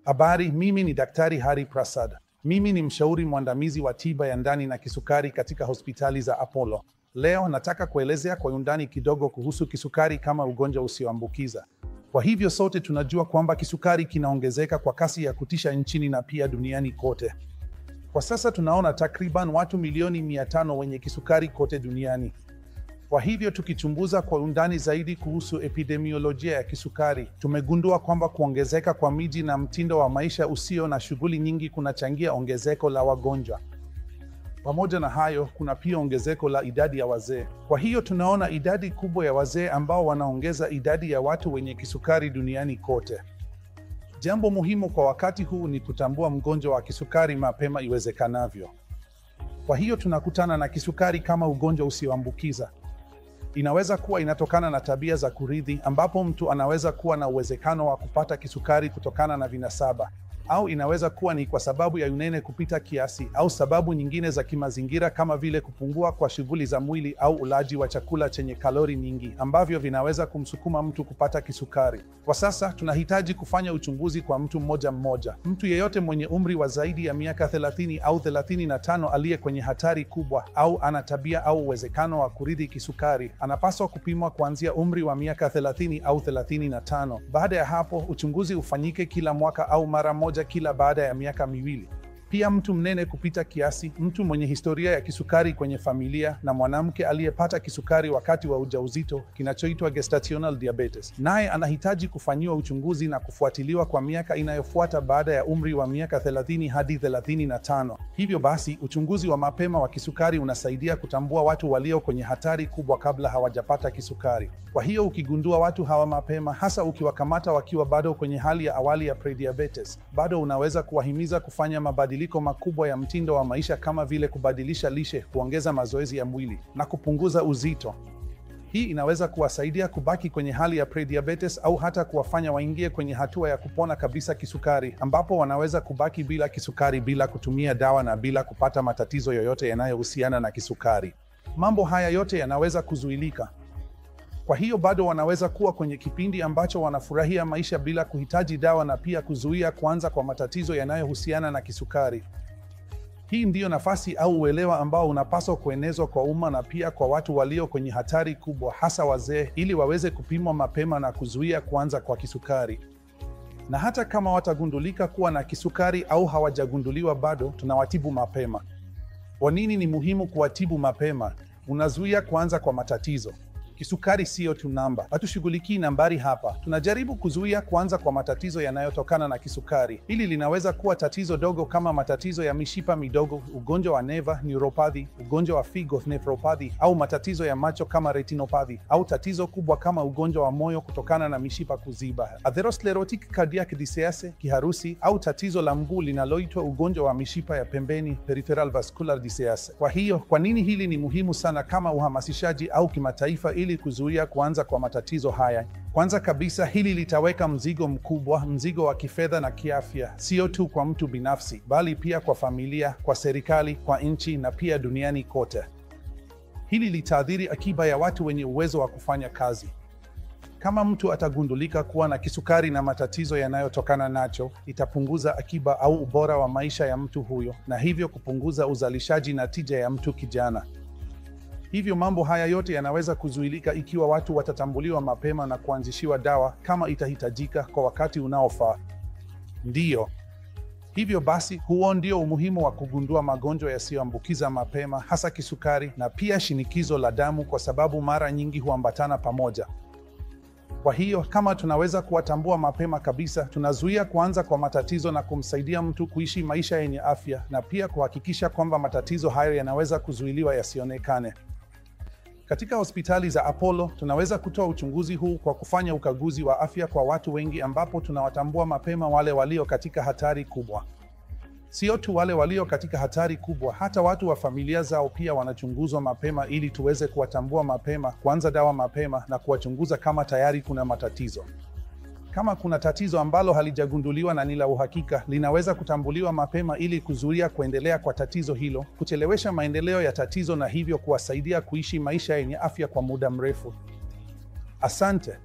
Habari, mimi ni Daktari Hari Prasad. Mimi ni mshauri mwandamizi wa tiba ya ndani na kisukari katika hospitali za Apollo. Leo nataka kuelezea kwa undani kidogo kuhusu kisukari kama ugonjwa usioambukiza. Kwa hivyo sote tunajua kwamba kisukari kinaongezeka kwa kasi ya kutisha nchini na pia duniani kote. Kwa sasa tunaona takriban watu milioni 500 wenye kisukari kote duniani. Kwa hivyo tukichunguza kwa undani zaidi kuhusu epidemiolojia ya kisukari, tumegundua kwamba kuongezeka kwa miji na mtindo wa maisha usio na shughuli nyingi kunachangia ongezeko la wagonjwa. Pamoja na hayo, kuna pia ongezeko la idadi ya wazee. Kwa hiyo tunaona idadi kubwa ya wazee ambao wanaongeza idadi ya watu wenye kisukari duniani kote. Jambo muhimu kwa wakati huu ni kutambua mgonjwa wa kisukari mapema iwezekanavyo. Kwa hiyo tunakutana na kisukari kama ugonjwa usioambukiza. Inaweza kuwa inatokana na tabia za kurithi, ambapo mtu anaweza kuwa na uwezekano wa kupata kisukari kutokana na vinasaba, au inaweza kuwa ni kwa sababu ya unene kupita kiasi au sababu nyingine za kimazingira kama vile kupungua kwa shughuli za mwili au ulaji wa chakula chenye kalori nyingi ambavyo vinaweza kumsukuma mtu kupata kisukari. Kwa sasa tunahitaji kufanya uchunguzi kwa mtu mmoja mmoja. Mtu yeyote mwenye umri wa zaidi ya miaka 30 au 35 aliye kwenye hatari kubwa au ana tabia au uwezekano wa kurithi kisukari anapaswa kupimwa kuanzia umri wa miaka 30 au 35. Baada ya hapo, uchunguzi ufanyike kila mwaka au mara moja kila baada ya miaka miwili. Pia mtu mnene kupita kiasi, mtu mwenye historia ya kisukari kwenye familia, na mwanamke aliyepata kisukari wakati wa ujauzito, kinachoitwa gestational diabetes, naye anahitaji kufanyiwa uchunguzi na kufuatiliwa kwa miaka inayofuata baada ya umri wa miaka 30 hadi 35. Hivyo basi, uchunguzi wa mapema wa kisukari unasaidia kutambua watu walio kwenye hatari kubwa kabla hawajapata kisukari. Kwa hiyo ukigundua watu hawa mapema, hasa ukiwakamata wakiwa bado kwenye hali ya awali ya prediabetes, bado unaweza kuwahimiza kufanya mabadiliko makubwa ya mtindo wa maisha kama vile kubadilisha lishe, kuongeza mazoezi ya mwili na kupunguza uzito. Hii inaweza kuwasaidia kubaki kwenye hali ya prediabetes au hata kuwafanya waingie kwenye hatua ya kupona kabisa kisukari, ambapo wanaweza kubaki bila kisukari, bila kutumia dawa na bila kupata matatizo yoyote yanayohusiana na kisukari. Mambo haya yote yanaweza kuzuilika. Kwa hiyo bado wanaweza kuwa kwenye kipindi ambacho wanafurahia maisha bila kuhitaji dawa na pia kuzuia kuanza kwa matatizo yanayohusiana na kisukari. Hii ndiyo nafasi au uelewa ambao unapaswa kuenezwa kwa umma na pia kwa watu walio kwenye hatari kubwa, hasa wazee, ili waweze kupimwa mapema na kuzuia kuanza kwa kisukari. Na hata kama watagundulika kuwa na kisukari au hawajagunduliwa bado, tunawatibu mapema. Kwa nini ni muhimu kuwatibu mapema? Unazuia kuanza kwa matatizo. Kisukari siyo tu namba. Hatushughulikii nambari hapa. Tunajaribu kuzuia kuanza kwa matatizo yanayotokana na kisukari. Hili linaweza kuwa tatizo dogo kama matatizo ya mishipa midogo, ugonjwa wa neva, neuropathy, ugonjwa wa figo, nephropathy, au matatizo ya macho kama retinopathy, au tatizo kubwa kama ugonjwa wa moyo kutokana na mishipa kuziba, atherosclerotic cardiac disease, kiharusi, au tatizo la mguu linaloitwa ugonjwa wa mishipa ya pembeni, peripheral vascular disease. Kwa hiyo, kwa nini hili ni muhimu sana kama uhamasishaji au kimataifa ili kuzuia kuanza kwa matatizo haya? Kwanza kabisa, hili litaweka mzigo mkubwa, mzigo wa kifedha na kiafya, sio tu kwa mtu binafsi, bali pia kwa familia, kwa serikali, kwa nchi na pia duniani kote. Hili litaathiri akiba ya watu wenye uwezo wa kufanya kazi. Kama mtu atagundulika kuwa na kisukari na matatizo yanayotokana nacho, itapunguza akiba au ubora wa maisha ya mtu huyo, na hivyo kupunguza uzalishaji na tija ya mtu kijana. Hivyo mambo haya yote yanaweza kuzuilika ikiwa watu watatambuliwa mapema na kuanzishiwa dawa kama itahitajika kwa wakati unaofaa. Ndiyo. Hivyo basi, huo ndio umuhimu wa kugundua magonjwa yasiyoambukiza mapema, hasa kisukari na pia shinikizo la damu, kwa sababu mara nyingi huambatana pamoja. Kwa hiyo, kama tunaweza kuwatambua mapema kabisa, tunazuia kuanza kwa matatizo na kumsaidia mtu kuishi maisha yenye afya, na pia kuhakikisha kwamba matatizo hayo yanaweza kuzuiliwa yasionekane. Katika hospitali za Apollo, tunaweza kutoa uchunguzi huu kwa kufanya ukaguzi wa afya kwa watu wengi, ambapo tunawatambua mapema wale walio katika hatari kubwa. Sio tu wale walio katika hatari kubwa, hata watu wa familia zao pia wanachunguzwa mapema ili tuweze kuwatambua mapema, kuanza dawa mapema na kuwachunguza kama tayari kuna matatizo. Kama kuna tatizo ambalo halijagunduliwa na ni la uhakika, linaweza kutambuliwa mapema ili kuzuia kuendelea kwa tatizo hilo, kuchelewesha maendeleo ya tatizo na hivyo kuwasaidia kuishi maisha yenye afya kwa muda mrefu. Asante.